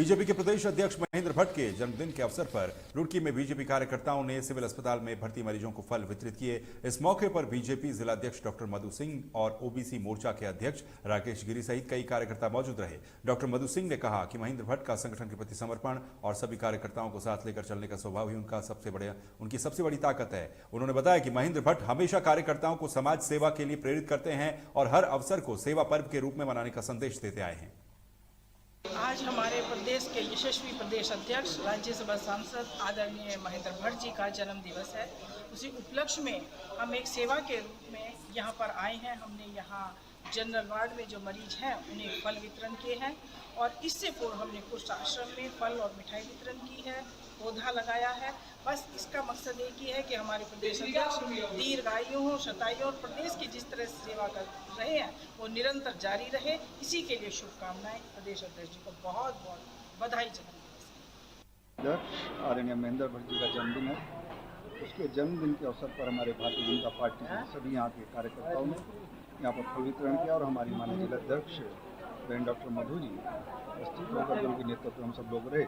BJP के प्रदेश अध्यक्ष महेंद्र भट्ट के जन्मदिन के अवसर पर रुड़की में बीजेपी कार्यकर्ताओं ने सिविल अस्पताल में भर्ती मरीजों को फल वितरित किए। इस मौके पर बीजेपी जिलाध्यक्ष डॉक्टर मधु सिंह और ओबीसी मोर्चा के अध्यक्ष राकेश गिरी सहित कई कार्यकर्ता मौजूद रहे। डॉक्टर मधु सिंह ने कहा कि महेंद्र भट्ट का संगठन के प्रति समर्पण और सभी कार्यकर्ताओं को साथ लेकर चलने का स्वभाव ही उनकी सबसे बड़ी ताकत है। उन्होंने बताया कि महेंद्र भट्ट हमेशा कार्यकर्ताओं को समाज सेवा के लिए प्रेरित करते हैं और हर अवसर को सेवा पर्व के रूप में मनाने का संदेश देते आए हैं। आज हमारे प्रदेश के यशस्वी प्रदेश अध्यक्ष राज्यसभा सांसद आदरणीय महेंद्र भट्ट जी का जन्म दिवस है। उसी उपलक्ष्य में हम एक सेवा के रूप में यहाँ पर आए हैं। हमने यहाँ जनरल वार्ड में जो मरीज हैं उन्हें फल वितरण किए हैं और इससे पूर्व हमने कुछ आश्रम में फल और मिठाई वितरण की है, पौधा लगाया है। बस इसका मकसद एक ही है कि हमारे प्रदेश अध्यक्ष दीर्घायु हो, शतायु और प्रदेश की जिस तरह से सेवा कर रहे हैं वो निरंतर जारी रहे। इसी के लिए शुभकामनाएं। प्रदेश अध्यक्ष जी को बहुत बहुत बधाई। अध्यक्ष आदरणीय महेंद्र भट्ट जी का जन्मदिन है। उसके जन्मदिन के अवसर पर हमारे भारतीय जनता पार्टी के सभी यहाँ के कार्यकर्ताओं ने यहाँ पर फल वितरण किया और हमारी माननीय जिलाध्यक्ष बहन डॉक्टर मधु जी उपस्थित होकर उनके नेतृत्व हम सब लोग रहे।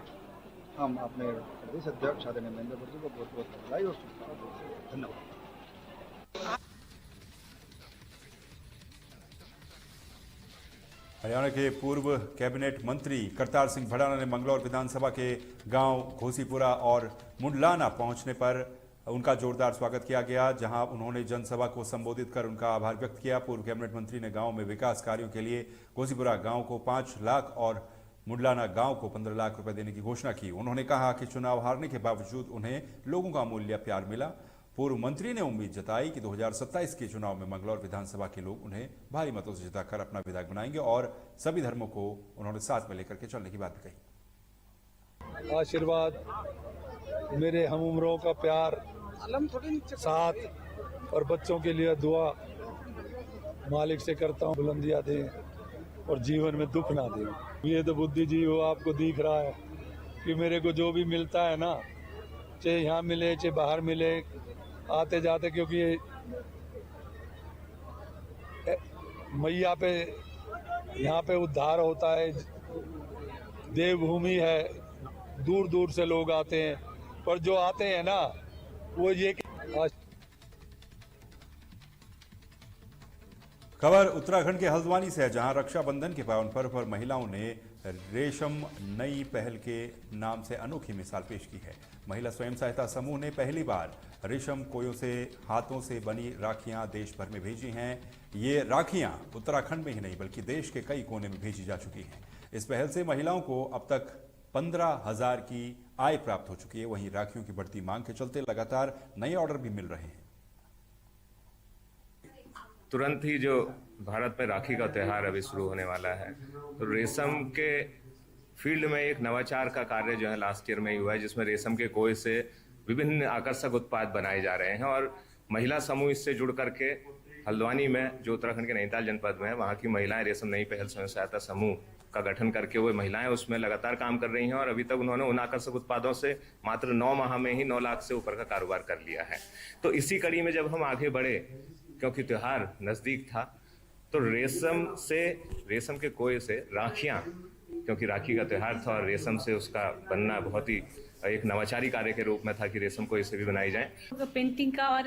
हम अपने प्रदेश अध्यक्ष आदरणीय महेंद्र भट्ट जी को बहुत बहुत बधाई और शुभकामनाएं। धन्यवाद। हरियाणा के पूर्व कैबिनेट मंत्री करतार सिंह भड़ाना ने मंगलौर विधानसभा के गांव घोसीपुरा और मुंडलाना पहुंचने पर उनका जोरदार स्वागत किया गया, जहां उन्होंने जनसभा को संबोधित कर उनका आभार व्यक्त किया। पूर्व कैबिनेट मंत्री ने गांव में विकास कार्यों के लिए घोसीपुरा गांव को 5 लाख और मुंडलाना गांव को 15 लाख रुपए देने की घोषणा की। उन्होंने कहा कि चुनाव हारने के बावजूद उन्हें लोगों का अमूल्य प्यार मिला। पूर्व मंत्री ने उम्मीद जताई कि 2027 के चुनाव में मंगलौर विधानसभा के लोग उन्हें भारी मतों से जिताकर अपना विधायक बनाएंगे और सभी धर्मों को उन्होंने साथ में लेकर के चलने की बात भी कही। आशीर्वाद, मेरे हम उम्रों का प्यार, साथ और बच्चों के लिए दुआ मालिक से करता हूँ बुलंदियाँ दे और जीवन में दुख ना दे। ये तो बुद्धि जी वो आपको दिख रहा है कि मेरे को जो भी मिलता है ना, चाहे यहाँ मिले चाहे बाहर मिले, आते जाते, क्योंकि मैया पे यहाँ पे उद्धार होता है। देवभूमि है, दूर दूर से लोग आते हैं, पर जो आते हैं ना वो ये खबर उत्तराखंड के हल्द्वानी से है, जहां रक्षाबंधन के पावन पर्व पर महिलाओं ने रेशम नई पहल के नाम से अनोखी मिसाल पेश की है। महिला स्वयं सहायता समूह ने पहली बार रेशम कोयों से हाथों से बनी राखियां देश भर में भेजी हैं। ये राखियां उत्तराखंड में ही नहीं बल्कि देश के कई कोने में भेजी जा चुकी हैं। इस पहल से महिलाओं को अब तक 15,000 की आय प्राप्त हो चुकी है। वहीं राखियों की बढ़ती मांग के चलते लगातार नए ऑर्डर भी मिल रहे हैं। तुरंत ही जो भारत में राखी का त्यौहार अभी शुरू होने वाला है, तो रेशम के फील्ड में एक नवाचार का कार्य जो है लास्ट ईयर में ही हुआ है, जिसमें रेशम के कोय से विभिन्न आकर्षक उत्पाद बनाए जा रहे हैं और महिला समूह इससे जुड़ करके हल्द्वानी में, जो उत्तराखंड के नैनीताल जनपद में है, वहाँ की महिलाएं रेशम नई पहल स्वयं सहायता समूह का गठन करके वो महिलाएं उसमें लगातार काम कर रही हैं और अभी तक उन्होंने उन आकर्षक उत्पादों से मात्र 9 माह में ही 9 लाख से ऊपर का कारोबार कर लिया है। तो इसी कड़ी में जब हम आगे बढ़े, क्योंकि त्योहार नजदीक था, तो रेशम के कोय से राखियां, क्योंकि राखी का त्यौहार था और रेशम से उसका बनना बहुत ही एक नवाचारी कार्य के रूप में था कि रेशम कोय से भी बनाई जाए। पेंटिंग का और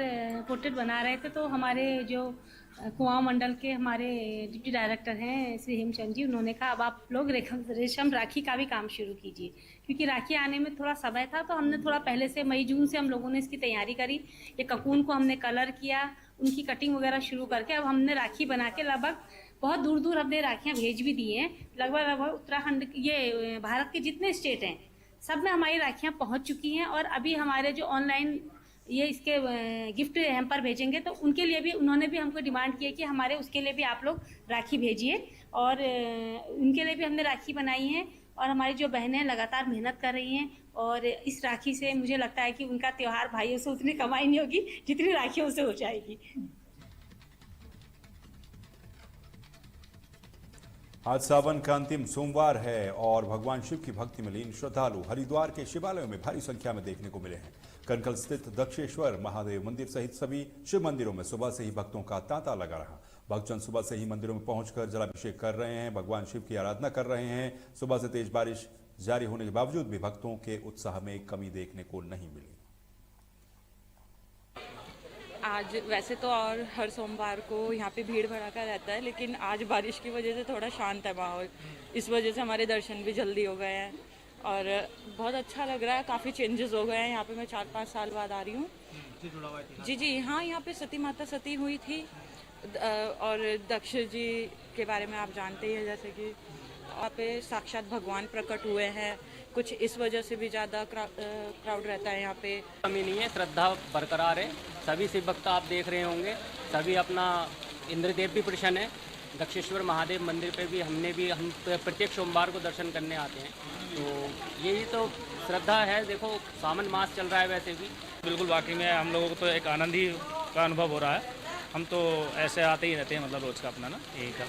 पोर्ट्रेट बना रहे थे, तो हमारे जो कुआं मंडल के हमारे डिप्टी डायरेक्टर हैं श्री हेमचंद जी, उन्होंने कहा अब आप लोग रेशम राखी का भी काम शुरू कीजिए, क्योंकि राखी आने में थोड़ा समय था। तो हमने थोड़ा पहले से मई जून से हम लोगों ने इसकी तैयारी करी। ये ककून को हमने कलर किया, उनकी कटिंग वगैरह शुरू करके अब हमने राखी बना के लगभग बहुत दूर दूर हमने राखियाँ भेज भी दी हैं। लगभग उत्तराखंड, ये भारत के जितने स्टेट हैं सब में हमारी राखियाँ पहुँच चुकी हैं। और अभी हमारे जो ऑनलाइन ये इसके गिफ्ट हैम्पर भेजेंगे, तो उनके लिए भी उन्होंने भी हमको डिमांड की है कि हमारे उसके लिए भी आप लोग राखी भेजिए, और उनके लिए भी हमने राखी बनाई है। और हमारी जो बहनें लगातार मेहनत कर रही हैं और इस राखी से मुझे लगता है कि उनका त्योहार भाइयों से उतनी कमाई नहीं होगी जितनी राखियों से हो जाएगी। आज सावन का अंतिम सोमवार है और भगवान शिव की भक्ति में लीन श्रद्धालु हरिद्वार के शिवालयों में भारी संख्या में देखने को मिले हैं। कनकल स्थित दक्षेश्वर महादेव मंदिर सहित सभी शिव मंदिरों में सुबह से ही भक्तों का तांता लगा रहा। भक्तजन सुबह से ही मंदिरों में पहुंचकर जलाभिषेक कर रहे हैं, भगवान शिव की आराधना कर रहे हैं। सुबह से तेज बारिश जारी होने के बावजूद भी भक्तों के उत्साह में कमी देखने को नहीं मिली। आज वैसे तो और हर सोमवार को यहाँ पे भीड़ भड़ाका रहता है, लेकिन आज बारिश की वजह से थोड़ा शांत है माहौल। इस वजह से हमारे दर्शन भी जल्दी हो गए हैं और बहुत अच्छा लग रहा है। काफ़ी चेंजेस हो गए हैं यहाँ पे। मैं 4-5 साल बाद आ रही हूँ। जी हाँ, यहाँ पे सती माता सती हुई थी और दक्ष जी के बारे में आप जानते ही हैं, जैसे कि यहाँ पे साक्षात भगवान प्रकट हुए हैं। कुछ इस वजह से भी ज़्यादा क्राउड रहता है यहाँ पे। कमी नहीं है, श्रद्धा बरकरार है। सभी शिव भक्त आप देख रहे होंगे, सभी अपना इंद्रदेव भी प्रसन्न है। दक्षेश्वर महादेव मंदिर पे भी हम प्रत्येक सोमवार को दर्शन करने आते हैं। तो यही तो श्रद्धा है। देखो सावन मास चल रहा है वैसे भी। बिल्कुल, वाकई में हम लोगों को तो एक आनंद ही का अनुभव हो रहा है। हम तो ऐसे आते ही रहते हैं, मतलब रोज का अपना ना यही का।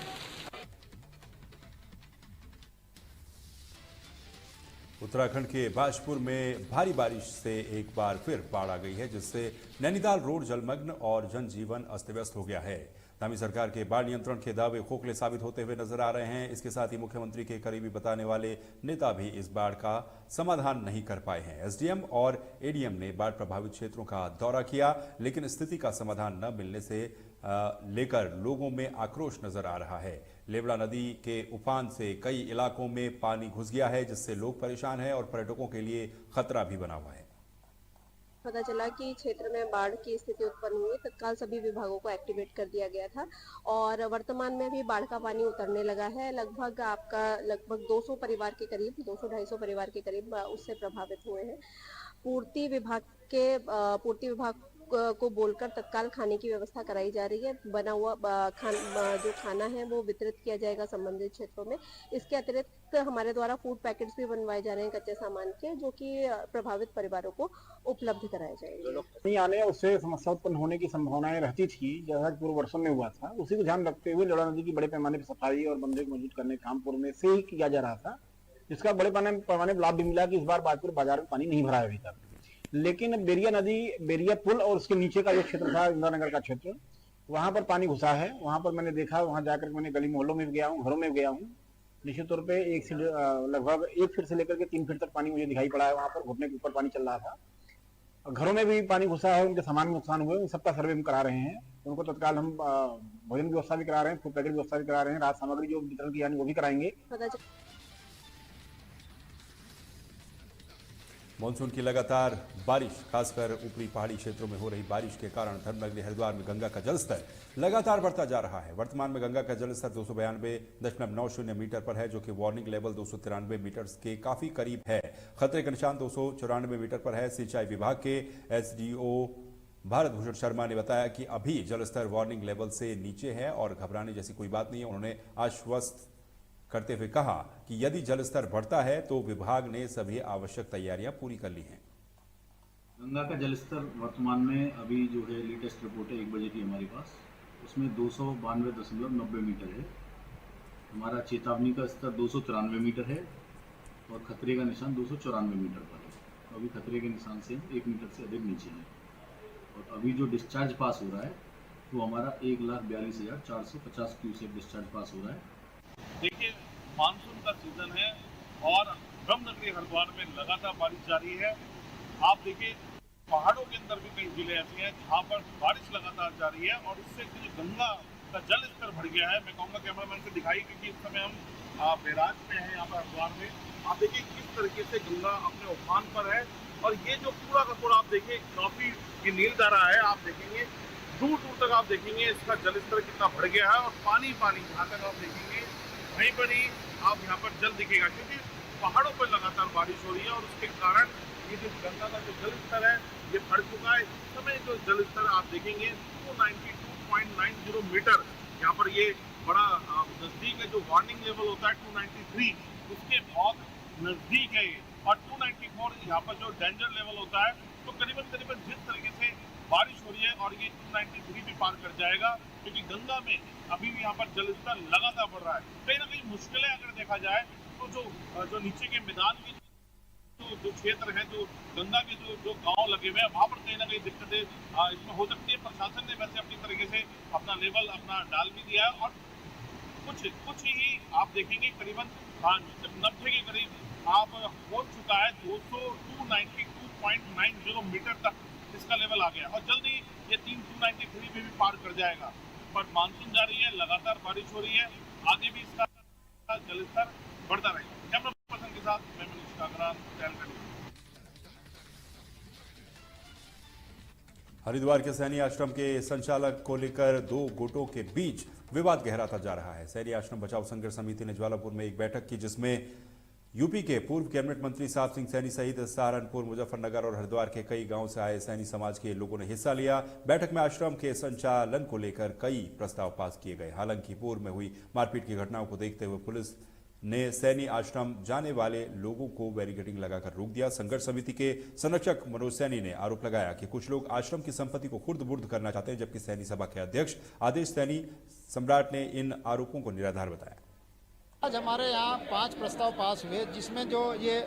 उत्तराखंड के बाजपुर में भारी बारिश से एक बार फिर बाढ़ आ गई है, जिससे नैनीताल रोड जलमग्न और जनजीवन अस्त व्यस्त हो गया है। धामी सरकार के बाढ़ नियंत्रण के दावे खोखले साबित होते हुए नजर आ रहे हैं। इसके साथ ही मुख्यमंत्री के करीबी बताने वाले नेता भी इस बाढ़ का समाधान नहीं कर पाए हैं। एसडीएम और एडीएम ने बाढ़ प्रभावित क्षेत्रों का दौरा किया, लेकिन स्थिति का समाधान न मिलने से लेकर लोगों में आक्रोश नजर आ रहा है। लेवड़ा नदी के उफान से कई इलाकों में पानी घुस गया है, जिससे लोग परेशान हैं और पर्यटकों के लिए खतरा भी बना हुआ है। पता चला कि क्षेत्र में बाढ़ की स्थिति उत्पन्न हुई। तत्काल सभी विभागों को एक्टिवेट कर दिया गया था और वर्तमान में भी बाढ़ का पानी उतरने लगा है। लगभग 200 परिवार के करीब 200-250 परिवार के करीब उससे प्रभावित हुए हैं। पूर्ति विभाग को बोलकर तत्काल खाने की व्यवस्था कराई जा रही है। बना हुआ जो खाना है वो वितरित किया जाएगा संबंधित क्षेत्रों में। इसके अतिरिक्त हमारे द्वारा फूड पैकेट्स भी बनवाए जा रहे हैं कच्चे सामान के, जो कि प्रभावित परिवारों को उपलब्ध कराए जाएंगे। नहीं आने उससे समस्या उत्पन्न होने की संभावनाएं रहती थी, जैसा पूर्व वर्षों में हुआ था। उसी को ध्यान रखते हुए लेवड़ा नदी की बड़े पैमाने पर सफाई और बंदे को मजबूत करने का काम पूर्व में से ही किया जा रहा था, जिसका बड़े पैमाने पर लाभ भी मिला कि इस बार बाजपुर बाजार में पानी नहीं भरा है अभी तक। लेकिन बेरिया पुल और उसके नीचे का जो क्षेत्र था, इंदिरा नगर का क्षेत्र, वहां पर पानी घुसा है। वहां पर मैंने देखा, वहां जाकर मैंने गली मोहल्लों में भी गया हूँ, घरों में भी गया हूँ। निश्चित तौर पे लगभग 1 फीट से लेकर के 3 फीट तक पानी मुझे दिखाई पड़ा है। वहां पर घुटने के ऊपर पानी चल रहा था। घरों में भी पानी घुसा है, उनके सामान में नुकसान हुए, उन सबका सर्वे हम करा रहे हैं। उनको तत्काल हम भोजन की व्यवस्था भी करा रहे हैं, फूड पैकेट व्यवस्था भी करा रहे हैं, राहत सामग्री जो वितरण की जानी वो भी कराएंगे। मानसून की लगातार बारिश, खासकर ऊपरी पहाड़ी क्षेत्रों में हो रही बारिश के कारण धर्मनगरी हरिद्वार में गंगा का जलस्तर लगातार बढ़ता जा रहा है। वर्तमान में गंगा का जलस्तर 292.90 मीटर पर है, जो कि वार्निंग लेवल 293 मीटर के काफी करीब है। खतरे का निशान 294 मीटर पर है। सिंचाई विभाग के एसडीओ भारत भूषण शर्मा ने बताया कि अभी जलस्तर वार्निंग लेवल से नीचे है और घबराने जैसी कोई बात नहीं है। उन्होंने आश्वस्त करते हुए कहा कि यदि जलस्तर बढ़ता है तो विभाग ने सभी आवश्यक तैयारियां पूरी कर ली हैं। गंगा का जलस्तर वर्तमान में अभी जो है लेटेस्ट रिपोर्ट है 1 बजे की हमारे पास, उसमें 292.90 मीटर है। हमारा चेतावनी का स्तर 293 मीटर है और खतरे का निशान 294 मीटर पर है। तो अभी खतरे के निशान से 1 मीटर से अधिक नीचे है। और अभी जो डिस्चार्ज पास हो रहा है वो हमारा 1,42,450 क्यूसेक डिस्चार्ज पास हो रहा है। देखिए, मानसून का सीजन है और ब्रह्मनगरी हरिद्वार में लगातार बारिश जारी है। आप देखिए, पहाड़ों के अंदर भी कई जिले ऐसे हैं जहाँ पर बारिश लगातार जारी है और इससे जो गंगा का जल स्तर बढ़ गया है। मैं कहूँगा कैमरामैन से दिखाई, क्योंकि इस समय हम बैराज में हैं यहाँ पर हरिद्वार में। आप देखिए किस तरीके से गंगा अपने उफान पर है और ये जो पूरा का पूरा आप देखिए काफी ये नीलधारा है। आप देखेंगे दूर दूर तक, आप देखेंगे इसका जल स्तर कितना बढ़ गया है और पानी जहाँ तक आप देखेंगे वहीं पर ही आप यहाँ पर जल दिखेगा, क्योंकि पहाड़ों पर लगातार बारिश हो रही है और उसके कारण ये जो गंगा का जो जल स्तर है ये बढ़ चुका है। इस समय जो जल स्तर आप देखेंगे 292.90 मीटर, यहाँ पर ये बड़ा नजदीक है। जो वार्निंग लेवल होता है 293, उसके बहुत नजदीक है और 294 यहाँ पर जो डेंजर लेवल होता है। तो करीबन जिस तरीके से बारिश हो रही है और ये 293 भी पार कर जाएगा, क्योंकि गंगा में अभी भी यहाँ पर जल स्तर लगातार बढ़ रहा है। कहीं ना कहीं मुश्किलें अगर देखा जाए तो जो नीचे के मैदान के जो क्षेत्र है, जो गंगा के जो गांव लगे हुए हैं, वहाँ पर कहीं ना कहीं दिक्कतें इसमें हो सकती है। प्रशासन ने वैसे अपनी तरीके से अपना लेवल डाल भी दिया है और कुछ ही आप देखेंगे करीबन 90 के करीब आप हो चुका है 292.90 मीटर तक इसका लेवल आ गया और जल्द ही ये 293 में भी पार कर जाएगा। पर मानसून जारी है, लगातार बारिश हो रही है, आगे भी इसका जलस्तर बढ़ता रहेगा। कैमरा पर्सन के साथ मैं मनीष काकरान, टेलीविजन। हरिद्वार के सैनी आश्रम के संचालक को लेकर दो गुटों के बीच विवाद गहराता जा रहा है। सैनी आश्रम बचाओ संघर्ष समिति ने ज्वालापुर में एक बैठक की, जिसमें यूपी के पूर्व कैबिनेट मंत्री साहब सिंह सैनी सहित सहारनपुर, मुजफ्फरनगर और हरिद्वार के कई गांव से आए सैनी समाज के लोगों ने हिस्सा लिया। बैठक में आश्रम के संचालन को लेकर कई प्रस्ताव पास किए गए। हालांकि पूर्व में हुई मारपीट की घटनाओं को देखते हुए पुलिस ने सैनी आश्रम जाने वाले लोगों को बैरिकेडिंग लगाकर रोक दिया। संघर्ष समिति के संरक्षक मनोज सैनी ने आरोप लगाया कि कुछ लोग आश्रम की संपत्ति को खुर्द-बुर्द करना चाहते हैं, जबकि सैनी सभा के अध्यक्ष आदेश सैनी सम्राट ने इन आरोपों को निराधार बताया। आज हमारे यहाँ 5 प्रस्ताव पास हुए, जिसमें जो ये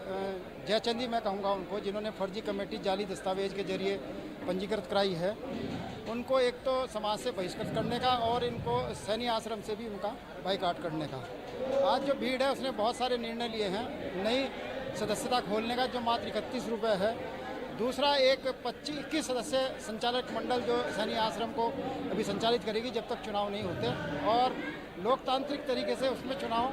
जयचंदी मैं कहूँगा उनको, जिन्होंने फर्जी कमेटी जाली दस्तावेज के जरिए पंजीकृत कराई है, उनको एक तो समाज से बहिष्कृत करने का और इनको सैनी आश्रम से भी उनका बाइकाट करने का। आज जो भीड़ है उसने बहुत सारे निर्णय लिए हैं। नई सदस्यता खोलने का जो मात्र 31 रुपये है। दूसरा, एक 21 सदस्य संचालक मंडल जो सैनी आश्रम को अभी संचालित करेगी जब तक चुनाव नहीं होते, और लोकतांत्रिक तरीके से उसमें चुनाव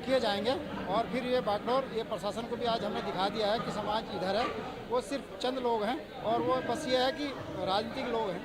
किए जाएंगे। और फिर ये बागडोर, ये प्रशासन को भी आज हमने दिखा दिया है कि समाज इधर है, वो सिर्फ चंद लोग हैं और वो बस ये है कि राजनीतिक लोग हैं।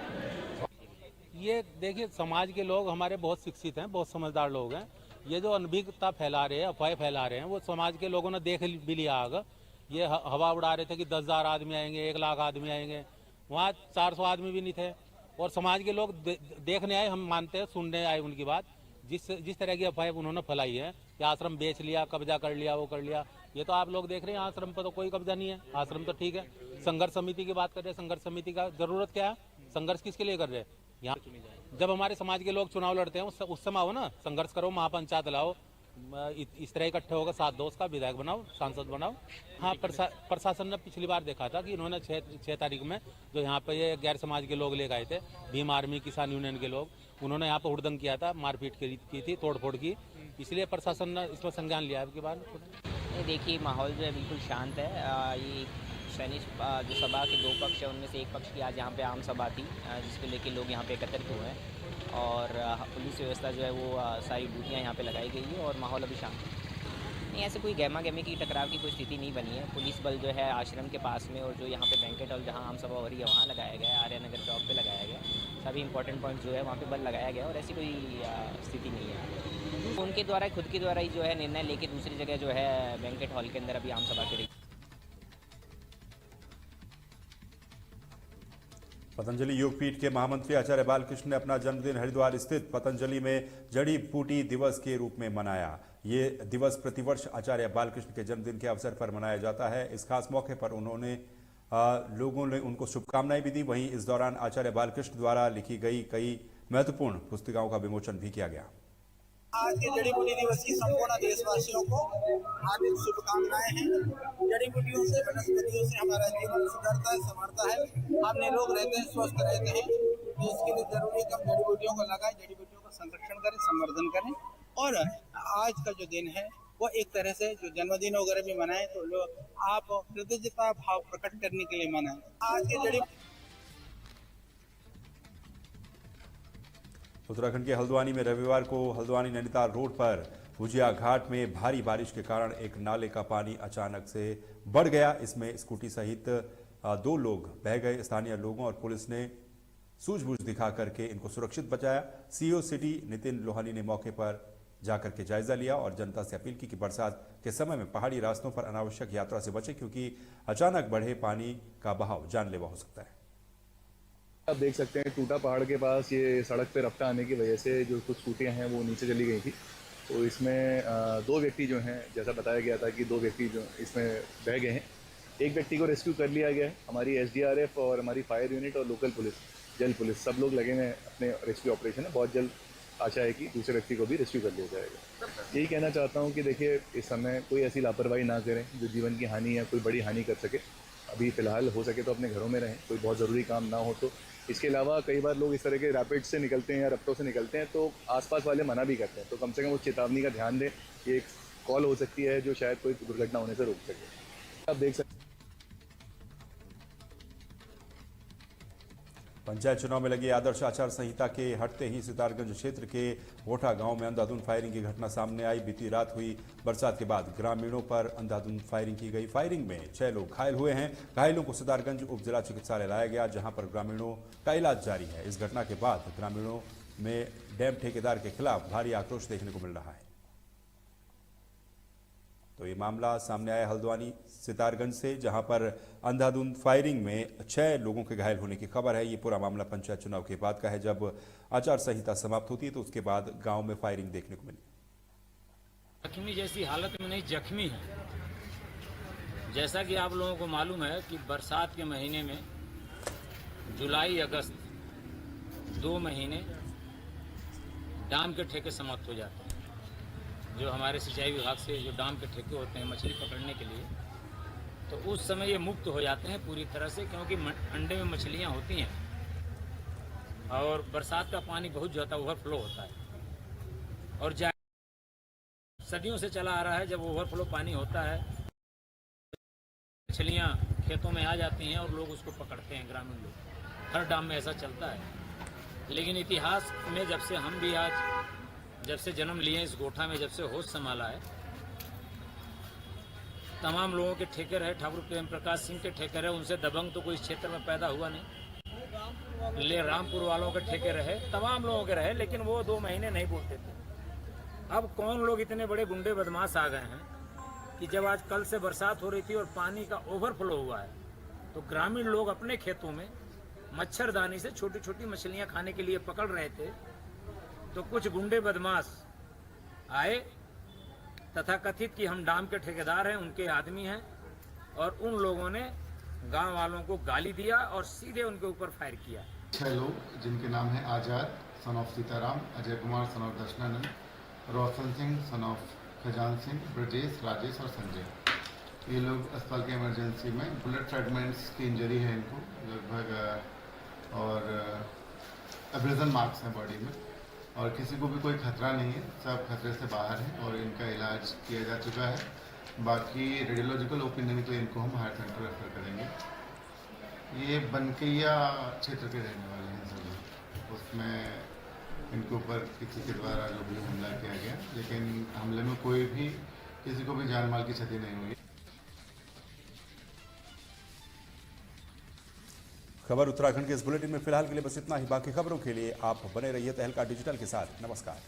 ये देखिए, समाज के लोग हमारे बहुत शिक्षित हैं, बहुत समझदार लोग हैं। ये जो अनभिज्ञता फैला रहे हैं, अफवाहें फैला रहे हैं, वो समाज के लोगों ने देख भी लिया आगे। ये हवा उड़ा रहे थे कि 10,000 आदमी आएंगे, 1 लाख आदमी आएंगे, वहाँ 400 आदमी भी नहीं थे। और समाज के लोग देखने आए, हम मानते हैं, सुनने आए उनकी बात। जिस तरह की अफवाहें उन्होंने फैलाई है कि आश्रम बेच लिया, कब्जा कर लिया, वो कर लिया, ये तो आप लोग देख रहे हैं। आश्रम पर तो कोई कब्जा नहीं है, आश्रम तो ठीक है। संघर्ष समिति की बात कर रहे हैं, संघर्ष समिति का जरूरत क्या है? संघर्ष किसके लिए कर रहे हैं? यहाँ जब हमारे समाज के लोग चुनाव लड़ते हैं उस समय आओ ना, संघर्ष करो, महापंचायत लाओ, इस तरह इकट्ठे होकर 7 दोस्त का विधायक बनाओ, सांसद बनाओ। हाँ, प्रशासन ने पिछली बार देखा था कि इन्होंने 6 तारीख में जो यहाँ पे ये गैर समाज के लोग लेकर आए थे, भीम आर्मी, किसान यूनियन के लोग, उन्होंने यहाँ पर हुड़दंग किया था, मारपीट की थी, तोड़फोड़ की, इसलिए प्रशासन ने इसमें संज्ञान लिया है। बार देखिए, माहौल जो है बिल्कुल शांत है। ये सैनिक जो सभा के 2 पक्ष है, उनमें से एक पक्ष की आज यहाँ पे आम सभा थी, जिसको लेके लोग यहाँ पे एकत्रित हुए हैं। और पुलिस व्यवस्था जो है वो सारी ड्यूटियाँ यहाँ पे लगाई गई है और माहौल अभी शांत है। नहीं, ऐसे कोई गहमा गहमी की टकराव की कोई स्थिति नहीं बनी है। पुलिस बल जो है आश्रम के पास में, और जो यहाँ पे बैंकेट हॉल जहाँ आम सभा हो रही है वहाँ लगाया गया है, आर्यनगर चौक पे लगाया गया, सभी इंपॉर्टेंट पॉइंट जो है वहाँ पे बल लगाया गया और ऐसी कोई स्थिति नहीं है। उनके द्वारा, खुद के द्वारा ही जो है निर्णय लेके दूसरी जगह जो है बैंकेट हॉल के अंदर अभी आम सभा करेगी। पतंजलि योगपीठ के महामंत्री आचार्य बालकृष्ण ने अपना जन्मदिन हरिद्वार स्थित पतंजलि में जड़ी बूटी दिवस के रूप में मनाया। ये दिवस प्रतिवर्ष आचार्य बालकृष्ण के जन्मदिन के अवसर पर मनाया जाता है। इस खास मौके पर लोगों ने उनको शुभकामनाएं भी दी। वहीं इस दौरान आचार्य बालकृष्ण द्वारा लिखी गई कई महत्वपूर्ण पुस्तिकाओं का विमोचन भी किया गया। आज के जड़ी बूटी दिवस की संपूर्ण देशवासियों को हार्दिक शुभकामनाएं हैं। जड़ी बूटियों से, वनस्पतियों से हमारा जीवन सुधरता है, संवरता है, हम लोग रहते हैं, स्वस्थ रहते हैं। तो इसके लिए जरूरी है कि हम जड़ी बूटियों को लगाएं, जड़ी बूटियों का संरक्षण करें, संवर्धन करें। और आज का जो दिन है वो एक तरह से जो जन्मदिन वगैरह भी मनाएं तो लोग आप कृतज्ञता भाव प्रकट करने के लिए मनाएं। आज के जड़ी उत्तराखंड के हल्द्वानी में रविवार को हल्द्वानी नैनीताल रोड पर भुजिया घाट में भारी बारिश के कारण एक नाले का पानी अचानक से बढ़ गया। इसमें स्कूटी सहित 2 लोग बह गए। स्थानीय लोगों और पुलिस ने सूझबूझ दिखा करके इनको सुरक्षित बचाया। सीईओ सिटी नितिन लोहानी ने मौके पर जाकर के जायजा लिया और जनता से अपील की कि बरसात के समय में पहाड़ी रास्तों पर अनावश्यक यात्रा से बचें, क्योंकि अचानक बढ़े पानी का बहाव जानलेवा हो सकता है। आप देख सकते हैं टूटा पहाड़ के पास ये सड़क पे रफ्ता आने की वजह से जो कुछ स्कूटियाँ हैं वो नीचे चली गई थी। तो इसमें 2 व्यक्ति जो हैं, जैसा बताया गया था कि 2 व्यक्ति जो इसमें बह गए हैं। एक व्यक्ति को रेस्क्यू कर लिया गया है। हमारी SDRF और हमारी फायर यूनिट और लोकल पुलिस, जल पुलिस, सब लोग लगे हुए हैं अपने रेस्क्यू ऑपरेशन में। बहुत जल्द आशा है कि दूसरे व्यक्ति को भी रेस्क्यू कर लिया जाएगा। यही कहना चाहता हूँ कि देखिए, इस समय कोई ऐसी लापरवाही ना करें जो जीवन की हानि या कोई बड़ी हानि कर सके। अभी फ़िलहाल हो सके तो अपने घरों में रहें, कोई बहुत ज़रूरी काम ना हो तो। इसके अलावा कई बार लोग इस तरह के रैपिड से निकलते हैं या रफ्तों से निकलते हैं तो आसपास वाले मना भी करते हैं, तो कम से कम उस चेतावनी का ध्यान दें। ये एक कॉल हो सकती है जो शायद कोई दुर्घटना होने से रोक सके। आप देख सकते पंचायत चुनाव में लगी आदर्श आचार संहिता के हटते ही सितारगंज क्षेत्र के गोठा गांव में अंधाधुंध फायरिंग की घटना सामने आई। बीती रात हुई बरसात के बाद ग्रामीणों पर अंधाधुंध फायरिंग की गई। फायरिंग में 6 लोग घायल हुए हैं। घायलों को सितारगंज उप जिला चिकित्सालय लाया गया, जहां पर ग्रामीणों का इलाज जारी है। इस घटना के बाद ग्रामीणों में डैम ठेकेदार के खिलाफ भारी आक्रोश देखने को मिल रहा है। तो ये मामला सामने आया हल्द्वानी सितारगंज से, जहां पर अंधाधुंध फायरिंग में 6 लोगों के घायल होने की खबर है। ये पूरा मामला पंचायत चुनाव के बाद का है, जब आचार संहिता समाप्त होती है तो उसके बाद गांव में फायरिंग देखने को मिली। जख्मी जैसी हालत में नहीं, जख्मी है। जैसा कि आप लोगों को मालूम है कि बरसात के महीने में जुलाई अगस्त 2 महीने डाम के ठेके समाप्त हो जाते हैं। जो हमारे सिंचाई विभाग से जो डाम के ठेके होते हैं मछली पकड़ने के लिए, तो उस समय ये मुक्त हो जाते हैं पूरी तरह से, क्योंकि अंडे में मछलियाँ होती हैं और बरसात का पानी बहुत ज़्यादा ओवरफ्लो होता है और सदियों से चला आ रहा है। जब ओवरफ्लो पानी होता है मछलियाँ खेतों में आ जाती हैं और लोग उसको पकड़ते हैं, ग्रामीण लोग। हर डाम में ऐसा चलता है। लेकिन इतिहास में जब से हम भी जब से जन्म लिए इस गोठा में, जब से होश संभाला है, तमाम लोगों के ठेके रहे। ठाकुर प्रेम प्रकाश सिंह के ठेके रहे, उनसे दबंग तो कोई इस क्षेत्र में पैदा हुआ नहीं। ले रामपुर वालों के ठेके रहे, तमाम लोगों के रहे, लेकिन वो 2 महीने नहीं बोलते थे। अब कौन लोग इतने बड़े गुंडे बदमाश आ गए हैं कि जब आज कल से बरसात हो रही थी और पानी का ओवरफ्लो हुआ है, तो ग्रामीण लोग अपने खेतों में मच्छरदानी से छोटी छोटी मछलियाँ खाने के लिए पकड़ रहे थे, तो कुछ गुंडे बदमाश आए, तथा कथित कि हम डाम के ठेकेदार हैं, उनके आदमी हैं, और उन लोगों ने गांव वालों को गाली दिया और सीधे उनके ऊपर फायर किया। 6 लोग जिनके नाम है Azad son of Sitaram, Ajay Kumar son of Darshanand, Roshan Singh son of Khajan Singh, Brajesh, Rajesh और संजय, ये लोग अस्पताल के इमरजेंसी में बुलेट फ्रेगमेंट्स की इंजरी है इनको लगभग, और एब्रेजन मार्क्स हैं बॉडी में, और किसी को भी कोई खतरा नहीं है, सब खतरे से बाहर हैं और इनका इलाज किया जा चुका है। बाकी रेडियोलॉजिकल ओपिनियन के लिए इनको हम हायर सेंटर रेफर करेंगे। ये बनकैया क्षेत्र के रहने वाले हैं सभी। उसमें इनके ऊपर किसी के द्वारा जो भी हमला किया गया, लेकिन हमले में कोई भी किसी को भी जान माल की क्षति नहीं हुई। खबर उत्तराखंड के इस बुलेटिन में फिलहाल के लिए बस इतना ही। बाकी खबरों के लिए आप बने रहिए तहलका डिजिटल के साथ। नमस्कार।